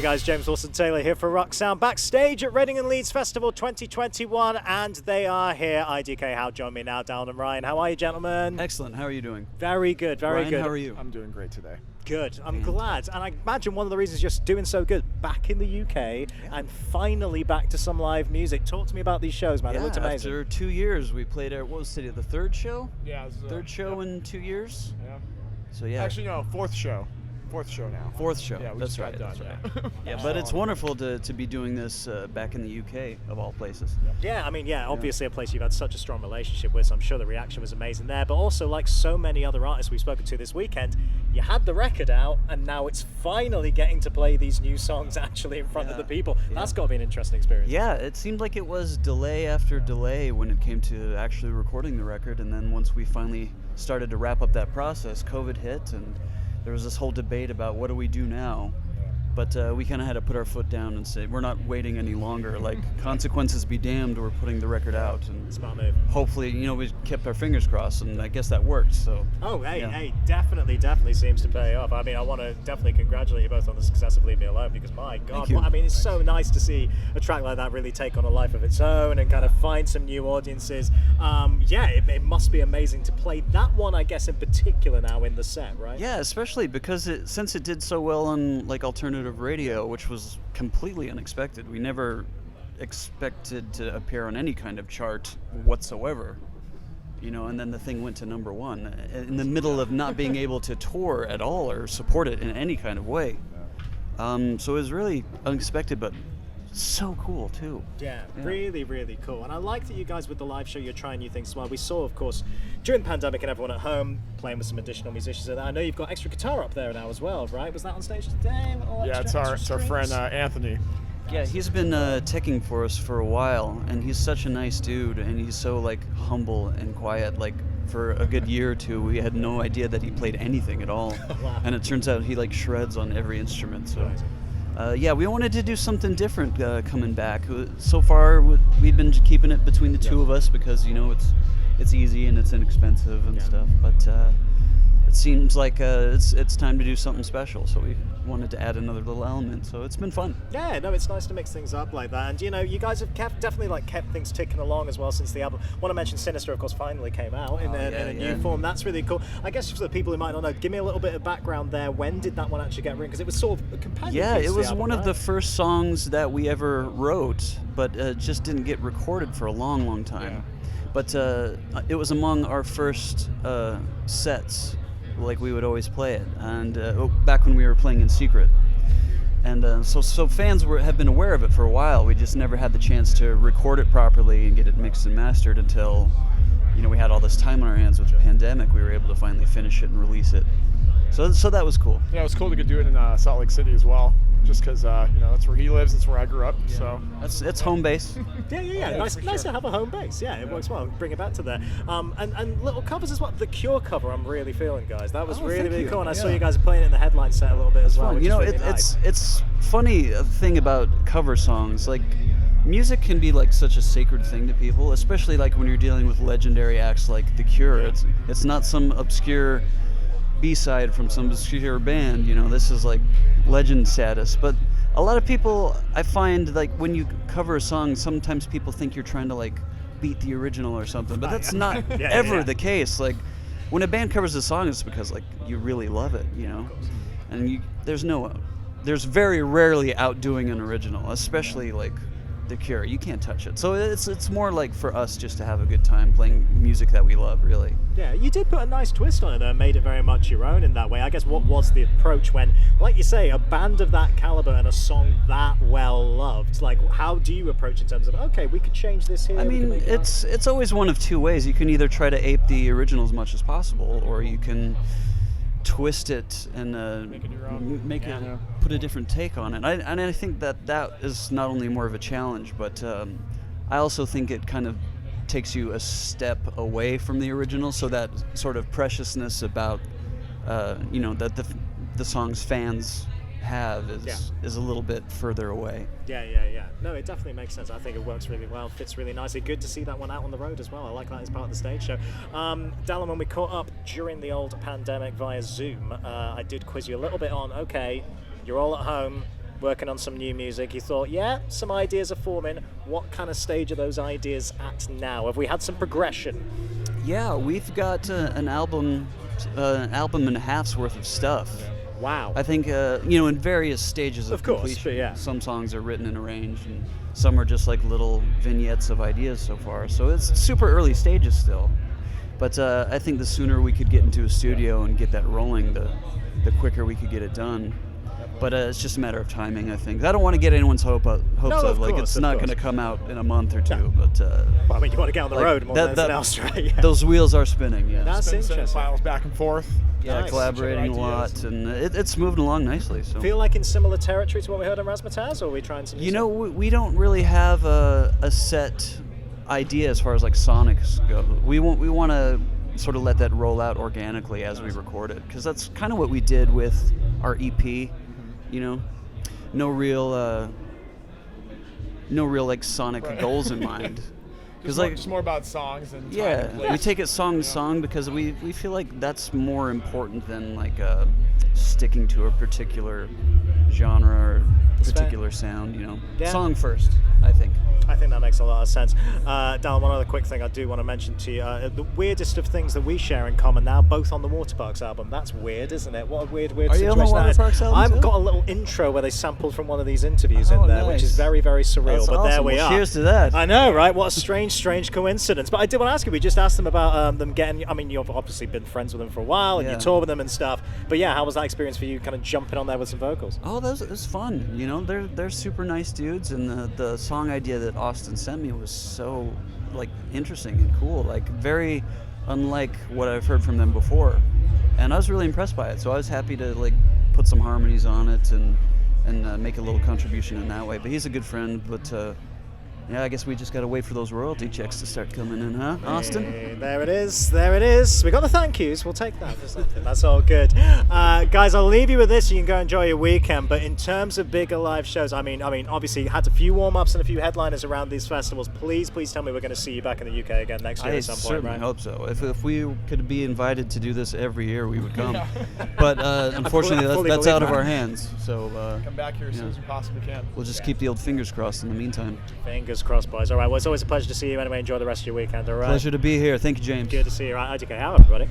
guys, James Wilson-Taylor here for Rock Sound, backstage at Reading and Leeds Festival 2021, and they are here. iDKHOW join me now, Dallon and Ryan. How are you, gentlemen? Excellent. How are you doing? Very good, very Ryan, good. how are you? I'm doing great today. Good. I'm glad. And I imagine one of the reasons you're doing so good, back in the UK and finally back to some live music. Talk to me about these shows, man. It looked amazing. After 2 years, we played at, what was City? The third show? Yeah. It was, third show in 2 years? Yeah. So, yeah. Actually, no, fourth show. Fourth show now. Fourth show. Yeah, we that's just right. got done. That's right. Yeah, but it's wonderful to be doing this back in the UK, of all places. Yeah, I mean, obviously a place you've had such a strong relationship with, so I'm sure the reaction was amazing there. But also, like so many other artists we've spoken to this weekend, you had the record out, and now it's finally getting to play these new songs actually in front of the people. That's got to be an interesting experience. Yeah, it seemed like it was delay after delay when it came to actually recording the record, and then once we finally started to wrap up that process, COVID hit, and there was this whole debate about what do we do now. But we kind of had to put our foot down and say, we're not waiting any longer. Like, consequences be damned, we're putting the record out. And smart move. hopefully, we kept our fingers crossed, and I guess that worked. So. Oh, hey, definitely seems to pay off. I mean, I want to definitely congratulate you both on the success of Leave Me Alone, because my God, I mean, it's so nice to see a track like that really take on a life of its own and kind of find some new audiences. It must be amazing to play that one, I guess, in particular now in the set, right? Yeah, especially because since it did so well on like alternative radio, which was completely unexpected. We never expected to appear on any kind of chart whatsoever, and then the thing went to #1 in the middle of not being able to tour at all or support it in any kind of way. So it was really unexpected, but so cool too. Yeah, really, really cool. And I like that you guys with the live show, you're trying new things as well. We saw, of course, during the pandemic and everyone at home playing with some additional musicians. And I know you've got extra guitar up there now as well, right? Was that on stage today? Yeah, it's our friend Anthony. Yeah, he's been teching for us for a while, and he's such a nice dude, and he's so humble and quiet. Like, for a good year or two, we had no idea that he played anything at all. Wow. And it turns out he shreds on every instrument. So. We wanted to do something different coming back. So far, we've been keeping it between the two of us because it's easy and it's inexpensive and stuff. But it seems like it's time to do something special. So we wanted to add another little element. So it's been fun. Yeah, no, it's nice to mix things up like that. And you guys have definitely kept things ticking along as well since the album. I want to mention Sinister, of course, finally came out in a new form. That's really cool. I guess for the people who might not know, give me a little bit of background there. When did that one actually get written? Because it was sort of a companion piece it to the was album, one right? of the first songs that we ever wrote, but just didn't get recorded for a long, long time. Yeah. But it was among our first sets, like we would always play it, and back when we were playing in secret. And so fans have been aware of it for a while. We just never had the chance to record it properly and get it mixed and mastered until, we had all this time on our hands with the pandemic. We were able to finally finish it and release it. So that was cool. Yeah, it was cool to do it in Salt Lake City as well, just because that's where he lives, that's where I grew up. Yeah. So it's home base. Yeah. Nice to have a home base. Yeah, it works well. Bring it back to there. And little covers as well. The Cure cover, I'm really feeling, guys. That was really cool. And I saw you guys playing it in the headline set a little bit as well. Fun. It's funny thing about cover songs. Like, music can be such a sacred thing to people, especially when you're dealing with legendary acts like The Cure. It's not some obscure B-side from some obscure band. This is legend status. But a lot of people, I find, when you cover a song, sometimes people think you're trying to beat the original or something, but that's not ever the case. When a band covers a song, it's because you really love it, and there's very rarely outdoing an original, especially The Cure. You can't touch it. So it's more for us just to have a good time playing music that we love, really. Yeah, you did put a nice twist on it though, made it very much your own in that way. I guess what was the approach when, like you say, a band of that caliber and a song that well loved, how do you approach in terms of, okay, we could change this here? I mean, it's always one of two ways. You can either try to ape the original as much as possible, or you can twist it and put a different take on it. And I think that is not only more of a challenge, but I also think it kind of takes you a step away from the original, so that sort of preciousness about that the song's fans have is a little bit further away. Yeah. No, it definitely makes sense. I think it works really well, fits really nicely. Good to see that one out on the road as well. I like that as part of the stage show. Dallon, when we caught up during the old pandemic via Zoom, I did quiz you a little bit on, okay, you're all at home, working on some new music. You thought, yeah, some ideas are forming. What kind of stage are those ideas at now? Have we had some progression? Yeah, we've got an album and a half's worth of stuff. Wow. I think, in various stages of course, completion. but yeah. Some songs are written and arranged, and some are just like little vignettes of ideas so far. So it's super early stages still. But I think the sooner we could get into a studio and get that rolling, the quicker we could get it done. But it's just a matter of timing, I think. I don't want to get anyone's hopes up. Like, it's not going to come out in a month or two. But well, I mean, you want to get on the road more than anything else, right? Yeah. Those wheels are spinning, yeah. That's interesting. Files back and forth. Yeah, Nice. collaborating a lot, and it's moving along nicely. So. Feel like in similar territory to what we heard on Razzmatazz, or are we trying some new stuff? We don't really have a set idea as far as like sonics go. We want to sort of let that roll out organically as we record it, because that's kind of what we did with our EP. No real like sonic goals in mind. Because just more about songs and time yeah, and place. we take it song to song because we feel like that's more important than like sticking to a particular genre or particular sound. Yeah. Song first, I think. I think that makes a lot of sense. Dallon, one other quick thing I do want to mention to you. The weirdest of things that we share in common now, both on the Waterparks album. That's weird, isn't it? What a weird Are you situation on the that is. Waterparks album I've too? got a little intro where they sampled from one of these interviews in there, which is nice. very, very surreal. That's but there awesome. we Well, are. cheers to that. I know, right? What a strange coincidence. But I did want to ask you, we just asked them about them getting, I mean, you've obviously been friends with them for a while, and you Yeah. tour with them and stuff. But yeah, how was that experience for you, kind of jumping on there with some vocals? Oh, it was fun. They're super nice dudes, and the song idea that Austin sent me was so like interesting and cool, like very unlike what I've heard from them before, and I was really impressed by it. So I was happy to like put some harmonies on it and make a little contribution in that way. But he's a good friend. But yeah, I guess we just gotta wait for those royalty checks to start coming in, huh, Austin? Hey, there it is. We got the thank yous. We'll take that for something. That's all good. Guys, I'll leave you with this. You can go enjoy your weekend. But in terms of bigger live shows, I mean, obviously you had a few warm-ups and a few headliners around these festivals. Please tell me we're going to see you back in the UK again next year I at some point, certainly right? hope so. If we could be invited to do this every year, we would come. But unfortunately, fully that's believe out of that. our hands. So Come back here as soon as we possibly can. we'll just keep the old fingers crossed in the meantime. Fingers crossed, boys. All right, well, it's always a pleasure to see you anyway. Enjoy the rest of your weekend, all right? Pleasure to be here. Thank you, James. Good to see you. Right, iDKHOW, everybody.